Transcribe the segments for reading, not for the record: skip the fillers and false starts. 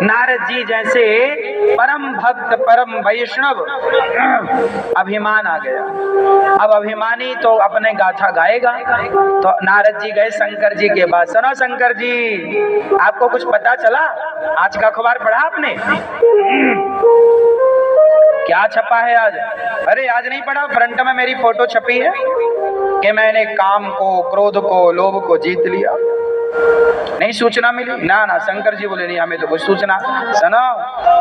नारद जी जैसे परम भक्त परम वैष्णव, अभिमान आ गया। अब अभिमानी तो अपने गाथा गाएगा। तो नारद जी गए शंकर जी के पास। सुनो शंकर जी, आपको कुछ पता चला? आज का अखबार पढ़ा आपने? क्या छपा है आज? अरे आज नहीं पढ़ा, फ्रंट में मेरी फोटो छपी है कि मैंने काम को, क्रोध को, लोभ को जीत लिया। नहीं सूचना मिली? ना ना, शंकर जी बोले नहीं हमें तो कुछ सूचना। सुनो,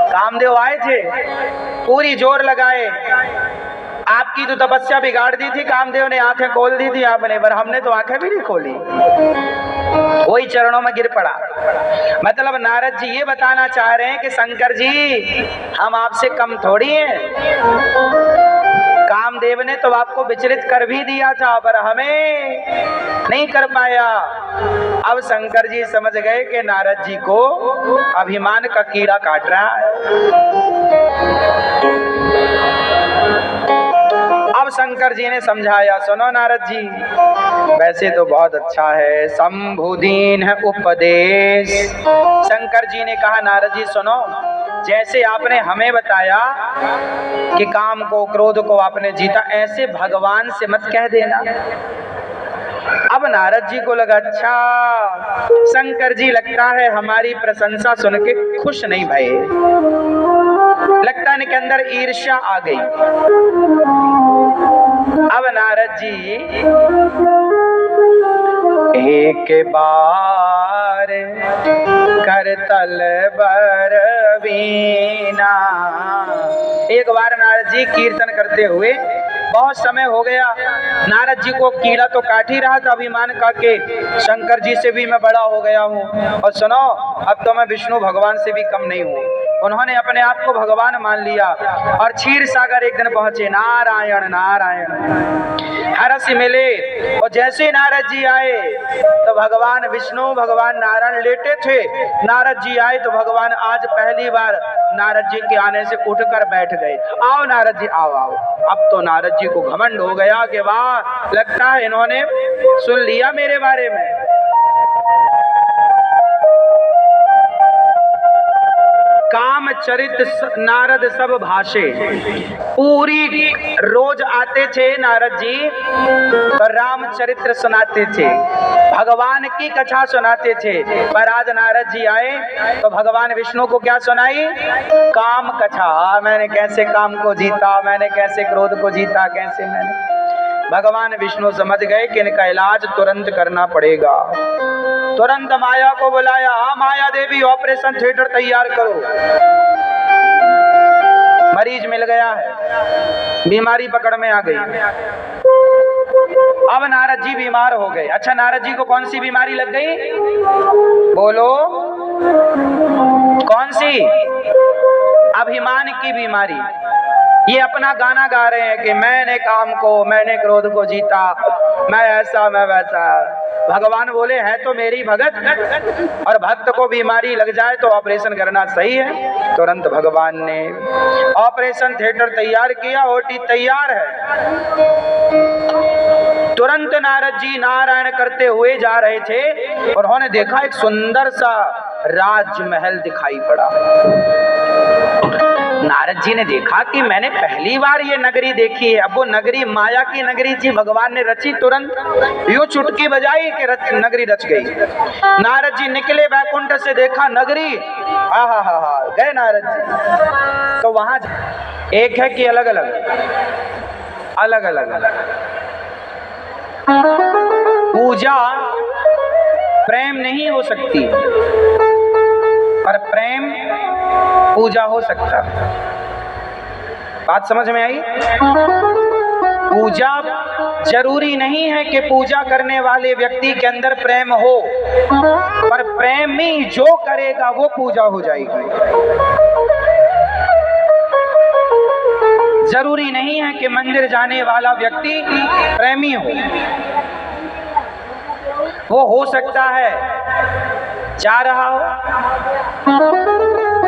कामदेव आए थे, पूरी जोर लगाए, आपकी तो तपस्या बिगाड़ दी थी कामदेव ने, आंखें खोल दी थी आपने, पर हमने तो आंखें भी नहीं खोली, वही चरणों में गिर पड़ा। मतलब नारद जी ये बताना चाह रहे हैं कि शंकर जी हम आपसे कम थोड़ी हैं। कामदेव ने तो आपको विचलित कर भी दिया था, पर हमें नहीं कर पाया। अब शंकर जी समझ गए कि नारद जी को अभिमान का कीड़ा काट रहा है। अब शंकर जी ने समझाया, सुनो नारद जी, वैसे तो बहुत अच्छा है, शंभुदीन है उपदेश। शंकर जी ने कहा, नारद जी सुनो, जैसे आपने हमें बताया कि काम को, क्रोध को आपने जीता, ऐसे भगवान से मत कह देना। अब नारद जी को लगा, अच्छा शंकर जी लगता है हमारी प्रशंसा सुन के खुश नहीं भये, लगता है इनके अंदर ईर्ष्या आ गई। अब नारद जी एक बार करतल बरवीना, एक बार नारद जी कीर्तन करते हुए, बहुत समय हो गया, नारद जी को कीड़ा तो काट ही रहा था अभिमान का के शंकर जी से भी मैं बड़ा हो गया हूँ, और सुनो अब तो मैं विष्णु भगवान से भी कम नहीं हूँ। उन्होंने अपने आप को भगवान मान लिया और क्षीर सागर एक दिन पहुंचे। नारायण नारायण हरस मिले, और जैसे नारद जी आए तो भगवान विष्णु भगवान नारायण लेटे थे, नारद जी आए तो भगवान आज पहली बार नारद जी के आने से उठकर बैठ गए। आओ नारद जी, आओ आओ। अब तो नारद जी को घमंड हो गया कि वाह, लगता है इन्होंने सुन लिया मेरे बारे में। काम चरित नारद सब भाषे, पूरी रोज आते थे नारद जी तो रामचरित्र सुनाते थे, भगवान की कथा सुनाते थे। पर आज नारद जी आए तो भगवान विष्णु को क्या सुनाई? काम कथा। मैंने कैसे काम को जीता, मैंने कैसे क्रोध को जीता, कैसे मैंने। भगवान विष्णु समझ गए कि इनका इलाज तुरंत करना पड़ेगा। तुरंत माया को बुलाया, हाँ माया देवी ऑपरेशन थिएटर तैयार करो। मरीज मिल गया है, बीमारी पकड़ में आ गई। अब नारद जी बीमार हो गए। अच्छा नारद जी को कौन सी बीमारी लग गई? बोलो कौन सी? अभिमान की बीमारी। ये अपना गाना गा रहे हैं कि मैंने काम को, मैंने क्रोध को जीता, मैं ऐसा मैं वैसा। भगवान बोले हैं तो मेरी भगत, और भक्त को बीमारी लग जाए तो ऑपरेशन करना सही है। तुरंत भगवान ने ऑपरेशन थिएटर तैयार किया, ओटी तैयार है। तुरंत नारद जी नारायण करते हुए जा रहे थे और उन्होंने देखा एक सुंदर सा राजमहल दिखाई पड़ा। नारद जी ने देखा कि मैंने पहली बार ये नगरी देखी है। अब वो नगरी माया की नगरी थी, भगवान ने रची। तुरंत यूं चुटकी बजाई कि नगरी रच गई। नारद जी निकले बैकुंठ से, देखा नगरी, हा गए नारद जी। तो वहां एक है कि अलग अलग अलग अलग पूजा प्रेम नहीं हो सकती, पर प्रेम पूजा हो सकता है। बात समझ में आई? पूजा जरूरी नहीं है कि पूजा करने वाले व्यक्ति के अंदर प्रेम हो, पर प्रेमी जो करेगा वो पूजा हो जाएगी। जरूरी नहीं है कि मंदिर जाने वाला व्यक्ति प्रेमी हो सकता है जा रहा हो।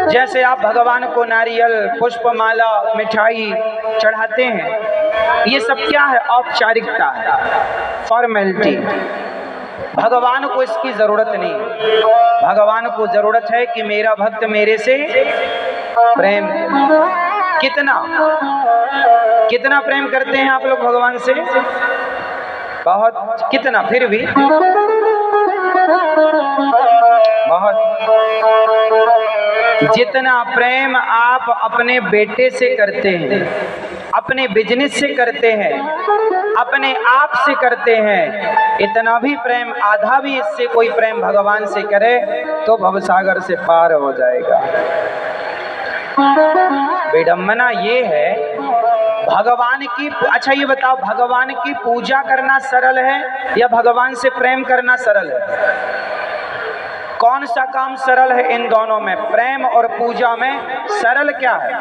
जैसे आप भगवान को नारियल, पुष्पमाला, मिठाई चढ़ाते हैं, ये सब क्या है? औपचारिकता है, फॉर्मेलिटी। भगवान को इसकी जरूरत नहीं है। भगवान को जरूरत है कि मेरा भक्त मेरे से प्रेम। कितना कितना प्रेम करते हैं आप लोग भगवान से? बहुत। कितना? फिर भी बहुत। जितना प्रेम आप अपने बेटे से करते हैं, अपने बिजनेस से करते हैं, अपने आप से करते हैं, इतना भी प्रेम, आधा भी इससे कोई प्रेम भगवान से करे तो भवसागर से पार हो जाएगा। विडंबना ये है भगवान की। अच्छा ये बताओ, भगवान की पूजा करना सरल है या भगवान से प्रेम करना सरल है? कौन सा काम सरल है इन दोनों में, प्रेम और पूजा में? सरल क्या है?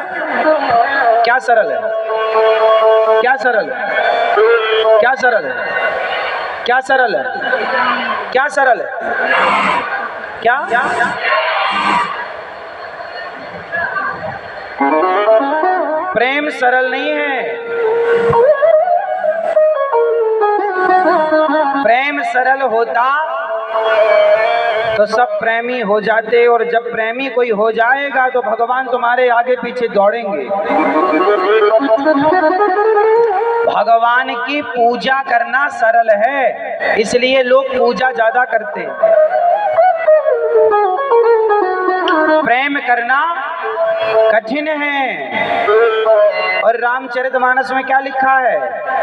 क्या सरल है? क्या सरल है? क्या सरल है? क्या सरल है? क्या सरल है? क्या? प्रेम सरल नहीं है। प्रेम सरल होता तो सब प्रेमी हो जाते, और जब प्रेमी कोई हो जाएगा तो भगवान तुम्हारे आगे पीछे दौड़ेंगे। भगवान की पूजा करना सरल है, इसलिए लोग पूजा ज्यादा करते हैं। प्रेम करना कठिन है। और रामचरितमानस में क्या लिखा है?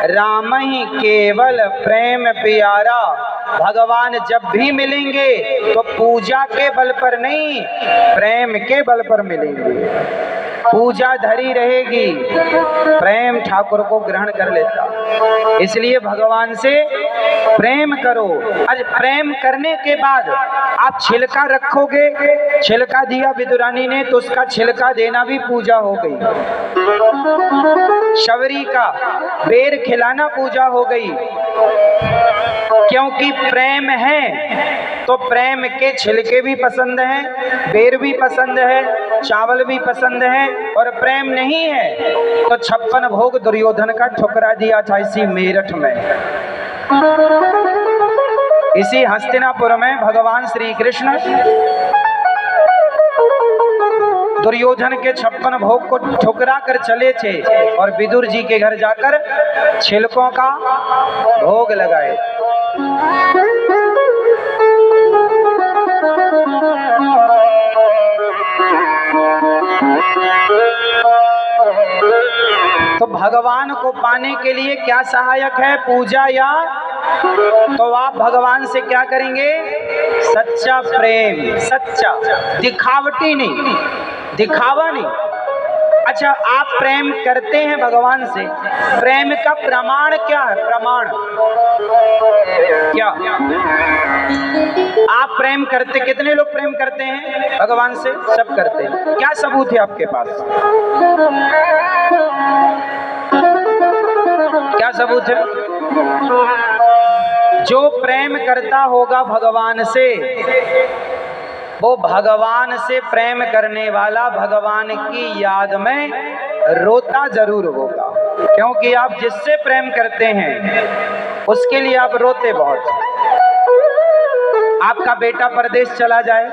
राम ही केवल प्रेम प्यारा। भगवान जब भी मिलेंगे तो पूजा के बल पर नहीं, प्रेम के बल पर मिलेंगे। पूजा धरी रहेगी, प्रेम ठाकुर को ग्रहण कर लेता। इसलिए भगवान से प्रेम करो। आज प्रेम करने के बाद आप छिलका रखोगे, छिलका दिया विदुरानी ने तो उसका छिलका देना भी पूजा हो गई। शबरी का बेर खिलाना पूजा हो गई, क्योंकि प्रेम है तो प्रेम के छिलके भी पसंद हैं, बेर भी पसंद है, चावल भी पसंद है। और प्रेम नहीं है तो 56 भोग दुर्योधन का ठुकरा दिया था इसी मेरठ में। इसी हस्तिनापुर में भगवान श्री कृष्ण दुर्योधन के 56 भोग को ठुकरा कर चले थे और विदुर जी के घर जाकर छिलकों का भोग लगाए। तो भगवान को पाने के लिए क्या सहायक है, पूजा या? तो आप भगवान से क्या करेंगे? सच्चा प्रेम, सच्चा, दिखावटी नहीं, दिखावा नहीं। अच्छा आप प्रेम करते हैं भगवान से, प्रेम का प्रमाण क्या है? प्रमाण क्या? आप प्रेम करते, कितने लोग प्रेम करते हैं भगवान से? सब करते हैं। क्या सबूत है आपके पास? क्या सबूत है? जो प्रेम करता होगा भगवान से, वो भगवान से प्रेम करने वाला भगवान की याद में रोता जरूर होगा। क्योंकि आप जिससे प्रेम करते हैं उसके लिए आप रोते बहुत। आपका बेटा परदेश चला जाए,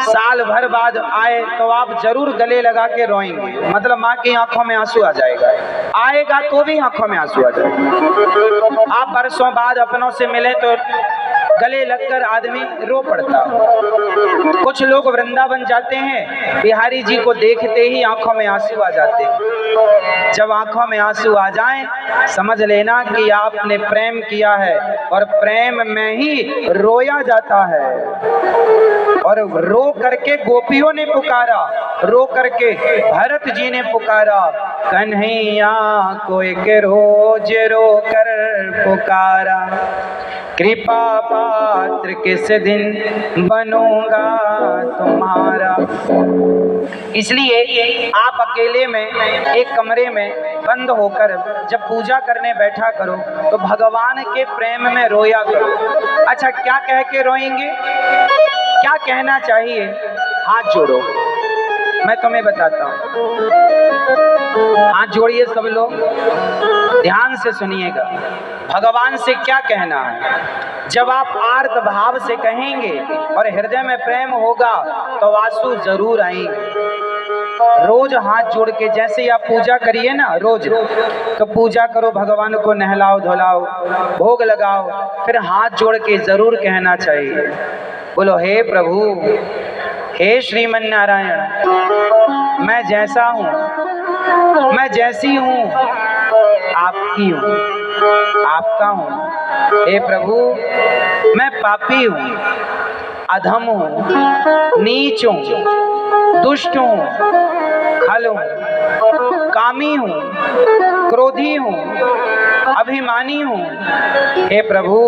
साल भर बाद आए तो आप जरूर गले लगा के रोएंगे, मतलब माँ की आंखों में आंसू आ जाएगा, आएगा तो भी आंखों में आंसू आ जाएगा। आप बरसों बाद अपनों से मिले तो गले लगकर आदमी रो पड़ता। कुछ लोग वृंदावन जाते हैं, बिहारी जी को देखते ही आंखों में आंसू आ जाते हैं। जब आंखों में आंसू आ जाएं, समझ लेना कि आपने प्रेम किया है, और प्रेम में ही रोया जाता है। और रो करके गोपियों ने पुकारा, रो करके भरत जी ने पुकारा, कन्हैया को एक रोज रो कर पुकारा, कृपा पात्र किस दिन बनूंगा तुम्हारा। इसलिए आप अकेले में एक कमरे में बंद होकर जब पूजा करने बैठा करो तो भगवान के प्रेम में रोया करो। अच्छा क्या कह के रोएंगे, क्या कहना चाहिए? हाथ जोड़ो, मैं तुम्हें बताता हूँ। हाथ जोड़िए सब लोग। ध्यान से सुनिएगा, भगवान से क्या कहना है। जब आप आर्त भाव से कहेंगे और हृदय में प्रेम होगा तो आंसू जरूर आएंगे। रोज हाथ जोड़ के, जैसे आप पूजा करिए ना रोज, तो पूजा करो, भगवान को नहलाओ धुलाओ, भोग लगाओ, फिर हाथ जोड़ के जरूर कहना चाहिए, बोलो हे प्रभु, हे श्रीमन नारायण, मैं जैसा हूँ, मैं जैसी हूँ आपकी हूँ, आपका हूँ। हे प्रभु, मैं पापी हूँ, अधम हूँ, नीच हूँ, दुष्ट हूँ, खल हूँ, कामी हूँ, क्रोधी हूँ, अभिमानी हूँ। हे प्रभु,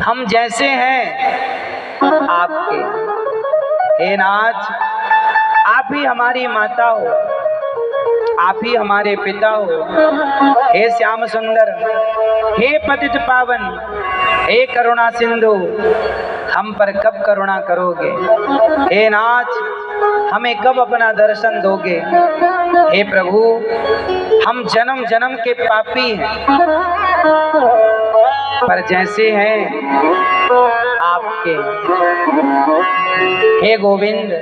हम जैसे हैं आपके। हे नाथ, आप ही हमारी माता हो, आप ही हमारे पिता हो। हे श्याम सुंदर, हे पतित पावन, हे करुणा सिंधु, हम पर कब करुणा करोगे? हे नाथ, हमें कब अपना दर्शन दोगे? हे प्रभु, हम जन्म जन्म के पापी हैं, पर जैसे हैं आपके। हे गोविंद,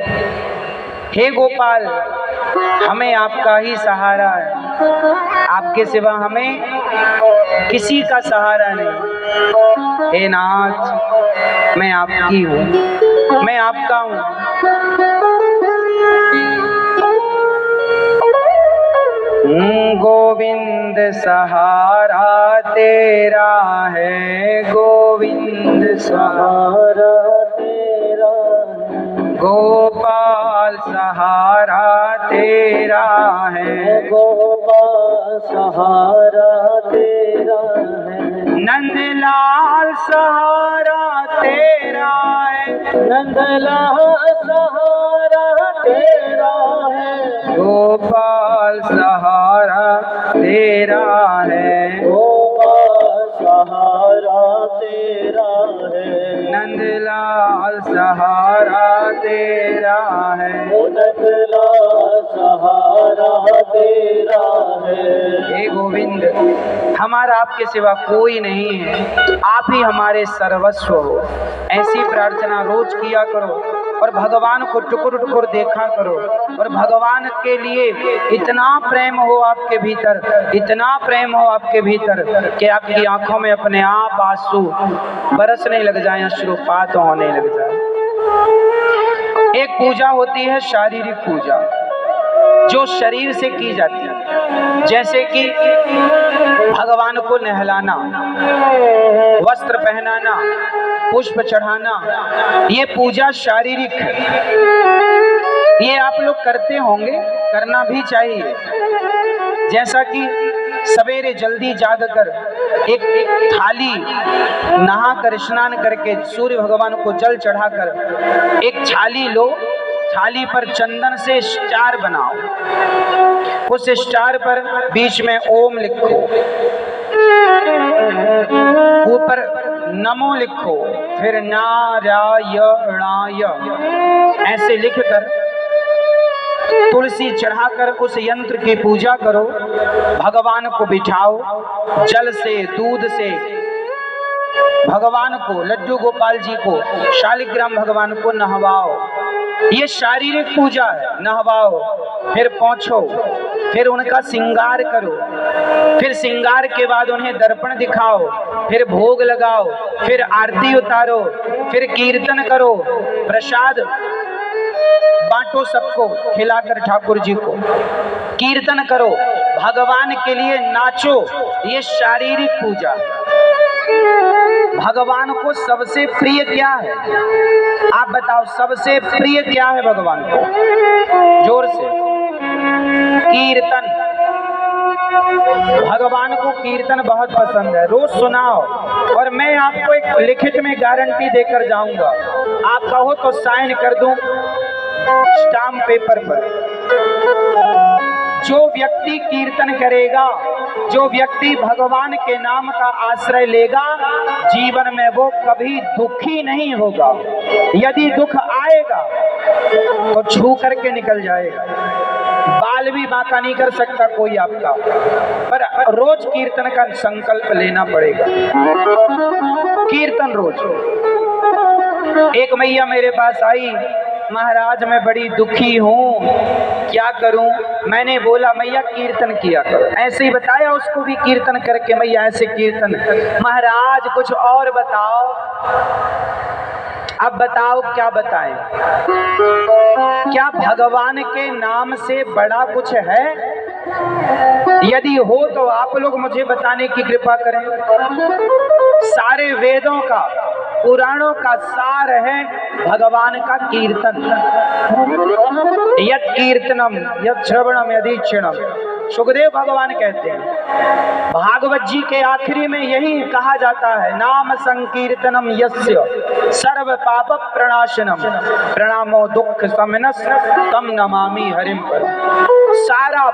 हे गोपाल, हमें आपका ही सहारा है, आपके सिवा हमें किसी का सहारा नहीं। हे नाथ, मैं आपकी हूँ, मैं आपका हूँ। गोविंद सहारा तेरा है, गोविंद सहारा तेरा है, गोपाल सहारा तेरा है, गोपाल सहारा तेरा है, नंदलाल सहारा तेरा है, नंदलाल सहारा तेरा है, गोपाल सहारा तेरा है, गोपाल सहारा तेरा है, नंदलाल सहारा तेरा है, नंदलाल सहारा तेरा है। हे गोविंद, हमारा आपके सिवा कोई नहीं है, आप ही हमारे सर्वस्व हो। ऐसी प्रार्थना रोज किया करो और भगवान को टुकुर टुकुर देखा करो, और भगवान के लिए इतना प्रेम हो आपके भीतर, इतना प्रेम हो आपके भीतर कि आपकी आंखों में अपने आप आंसू बरसने लग जाए, अश्रुपात होने लग जाए। एक पूजा होती है शारीरिक पूजा, जो शरीर से की जाती है, जैसे कि भगवान को नहलाना, वस्त्र पहनाना, पुष्प चढ़ाना, ये पूजा शारीरिक है। ये आप लोग करते होंगे, करना भी चाहिए। जैसा कि सवेरे जल्दी जाग कर एक थाली नहाकर स्नान करके सूर्य भगवान को जल चढ़ाकर एक छाली लो, थाली पर चंदन से स्टार बनाओ, उस स्टार पर बीच में ओम लिखो, ऊपर नमो लिखो, फिर नारायणाय ऐसे लिखकर तुलसी चढ़ाकर उस यंत्र की पूजा करो। भगवान को बिठाओ, जल से दूध से भगवान को, लड्डू गोपाल जी को, शालिग्राम भगवान को नहवाओ। ये शारीरिक पूजा है, नहवाओ, फिर पोंछो, फिर उनका श्रृंगार करो, फिर श्रृंगार के बाद उन्हें दर्पण दिखाओ, फिर भोग लगाओ, फिर आरती उतारो, फिर कीर्तन करो, प्रसाद बांटो सबको, खिलाकर ठाकुर जी को कीर्तन करो, भगवान के लिए नाचो। ये शारीरिक पूजा। भगवान को सबसे प्रिय क्या है? आप बताओ, सबसे प्रिय क्या है भगवान को? जोर से। कीर्तन। भगवान को कीर्तन बहुत पसंद है, रोज सुनाओ। और मैं आपको एक लिखित में गारंटी देकर जाऊंगा, आप कहो तो साइन कर दूं स्टाम्प पेपर पर। जो व्यक्ति कीर्तन करेगा, जो व्यक्ति भगवान के नाम का आश्रय लेगा, जीवन में वो कभी दुखी नहीं होगा। यदि दुख आएगा तो छू करके निकल जाएगा। बाल भी बांका नहीं कर सकता कोई आपका, पर रोज कीर्तन का संकल्प लेना पड़ेगा। कीर्तन रोज। एक मैया मेरे पास आई, महाराज मैं बड़ी दुखी हूँ, क्या करूं? मैंने बोला मैया कीर्तन किया करो। ऐसे ही बताया उसको भी कीर्तन करके, मैया ऐसे कीर्तन। महाराज कुछ और बताओ। अब बताओ क्या बताएं? क्या भगवान के नाम से बड़ा कुछ है? यदि हो तो आप लोग मुझे बताने की कृपा करें। सारे वेदों का, पुराणों का सार है भगवान का कीर्तन। यत् कीर्तनम यत् श्रवणम यदीक्षणम, सुखदेव भगवान कहते हैं। भागवत जी के आखिरी में यही कहा जाता है, नाम संकीर्तनम यस्य सर्व पाप प्रणाशनम प्रणामो दुख शमनस् तम नमामि हरिम परम। सारा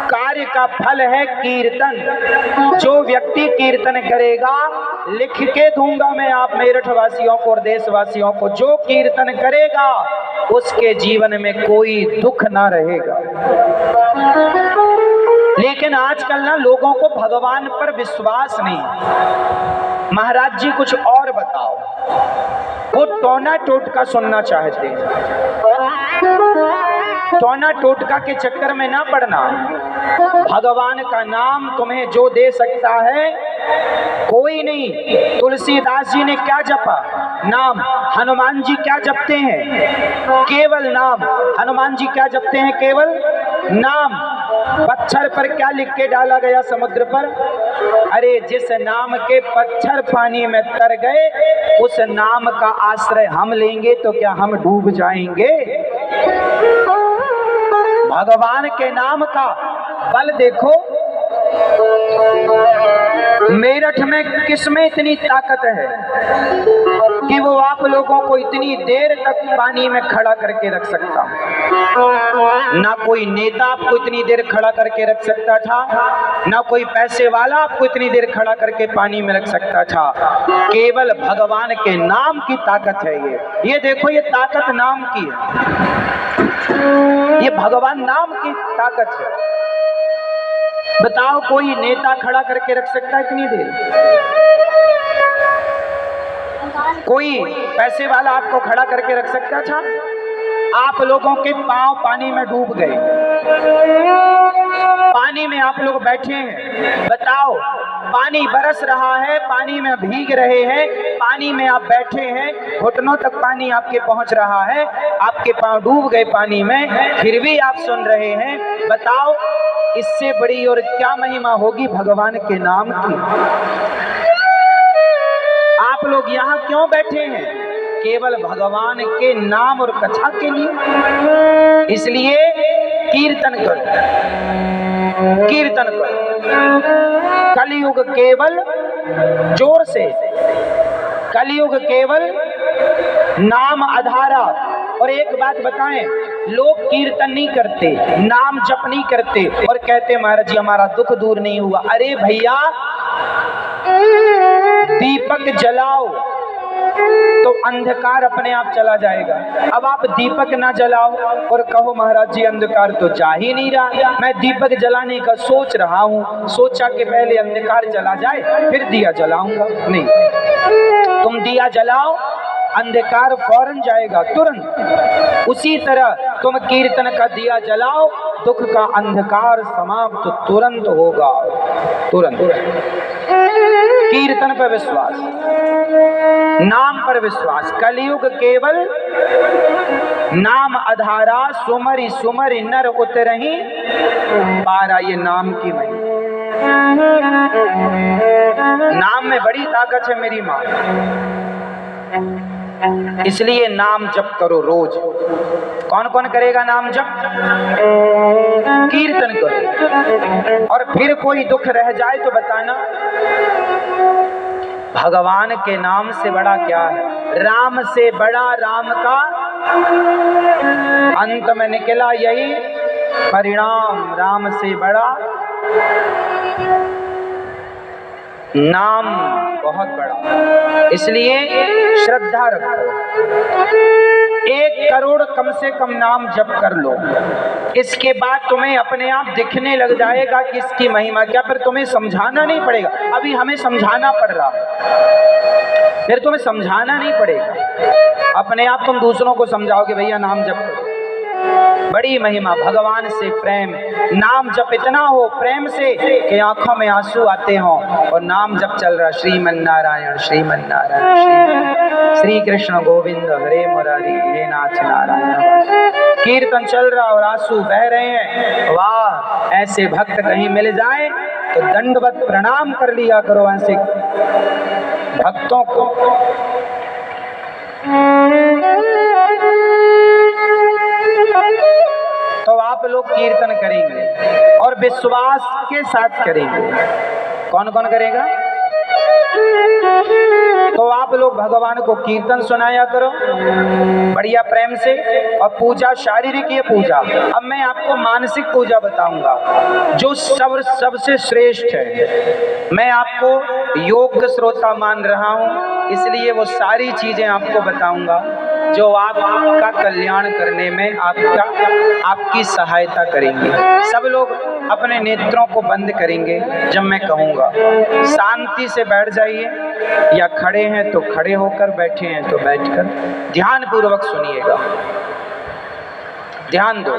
कार्य का फल है कीर्तन। जो व्यक्ति कीर्तन करेगा, लिख के दूंगा मैं आप मेरठ वासियों को और देशवासियों को, जो कीर्तन करेगा उसके जीवन में कोई दुख ना रहेगा। लेकिन आजकल ना लोगों को भगवान पर विश्वास नहीं। महाराज जी कुछ और बताओ। वो टोना टोटका सुनना चाहते हैं। टोना टोटका के चक्कर में ना पड़ना। भगवान का नाम तुम्हें जो दे सकता है कोई नहीं। तुलसीदास जी ने क्या जपा? नाम। हनुमान जी क्या जपते हैं? केवल नाम। हनुमान जी क्या जपते हैं? केवल नाम। पत्थर पर क्या लिख के डाला गया समुद्र पर? अरे जिस नाम के पत्थर पानी में तर गए, उस नाम का आश्रय हम लेंगे तो क्या हम डूब जाएंगे? भगवान के नाम का बल देखो। मेरठ में किसमें इतनी ताकत है कि वो आप लोगों को इतनी देर तक पानी में खड़ा करके रख सकता? ना कोई नेता आपको इतनी देर खड़ा करके रख सकता था, ना कोई पैसे वाला आपको इतनी देर खड़ा करके पानी में रख सकता था। केवल भगवान के नाम की ताकत है ये देखो, ये ताकत नाम की है। ये भगवान नाम की ताकत है। बताओ कोई नेता खड़ा करके रख सकता है इतनी देर? कोई पैसे वाला आपको खड़ा करके रख सकता था? आप लोगों के पांव पानी में डूब गए, पानी में आप लोग बैठे हैं। बताओ, पानी बरस रहा है, पानी में भीग रहे हैं, पानी में आप बैठे हैं, घुटनों तक पानी आपके पहुंच रहा है, आपके पांव डूब गए पानी में, फिर भी आप सुन रहे हैं। बताओ इससे बड़ी और क्या महिमा होगी भगवान के नाम की? आप लोग यहाँ क्यों बैठे हैं? केवल भगवान के नाम और कथा के लिए। इसलिए कीर्तन करो, कीर्तन करो। कलयुग केवल, जोर से, कलयुग केवल नाम आधारा। और एक बात बताएं, लोग कीर्तन नहीं करते, नाम जप नहीं करते और कहते महाराज जी हमारा दुख दूर नहीं हुआ। अरे भैया, दीपक जलाओ तो अंधकार अपने आप चला जाएगा। अब आप दीपक ना जलाओ और कहो महाराज जी अंधकार तो जा ही नहीं रहा, मैं दीपक जलाने का सोच रहा हूँ, सोचा कि पहले अंधकार चला जाए फिर दिया जलाऊंगा। नहीं, तुम दिया जलाओ, अंधकार फौरन जाएगा, तुरंत। उसी तरह तुम कीर्तन का दिया जलाओ, दुख का अंधकार समाप्त तुरंत होगा, तुरंत। कीर्तन पर विश्वास, नाम पर विश्वास। कलयुग केवल नाम आधारा, सुमरि सुमरि नर उतरहि पारा। ये नाम की महिमा, नाम में बड़ी ताकत है मेरी माँ। इसलिए नाम जप करो रोज। कौन कौन करेगा नाम जप? कीर्तन करो। और फिर कोई दुख रह जाए तो बताना। भगवान के नाम से बड़ा क्या है? राम से बड़ा राम का अंत में निकला यही परिणाम। राम से बड़ा नाम बहुत बड़ा, इसलिए श्रद्धा रखो। 1 करोड़ कम से कम नाम जप कर लो। इसके बाद तुम्हें अपने आप दिखने लग जाएगा कि इसकी महिमा क्या। पर तुम्हें समझाना नहीं पड़ेगा, अभी हमें समझाना पड़ रहा है, फिर तुम्हें समझाना नहीं पड़ेगा, अपने आप तुम दूसरों को समझाओगे भैया नाम जप करो। बड़ी महिमा, भगवान से प्रेम, नाम जप इतना हो प्रेम से कि आंखों में आंसू आते हों, और नाम जप चल रहा श्रीमन्नारायण श्रीमन्नारायण श्री कृष्ण गोविंद हरे मुरारी हे नाथ नारायण, कीर्तन चल रहा और आंसू बह रहे हैं। वाह, ऐसे भक्त कहीं मिल जाए तो दंडवत प्रणाम कर लिया करो ऐसे भक्तों को। तो आप लोग कीर्तन करेंगे और विश्वास के साथ करेंगे। कौन कौन करेगा? तो आप लोग भगवान को कीर्तन सुनाया करो बढ़िया प्रेम से, और पूजा शारीरिक ये पूजा। अब मैं आपको मानसिक पूजा बताऊंगा जो सबसे श्रेष्ठ है। मैं आपको योग श्रोता मान रहा हूं, इसलिए वो सारी चीजें आपको बताऊंगा जो आपका कल्याण करने में आपकी सहायता करेंगे। सब लोग अपने नेत्रों को बंद करेंगे जब मैं कहूँगा। शांति से बैठ जाइए, या खड़े हैं तो खड़े होकर, बैठे हैं तो बैठकर ध्यान पूर्वक सुनिएगा। ध्यान दो।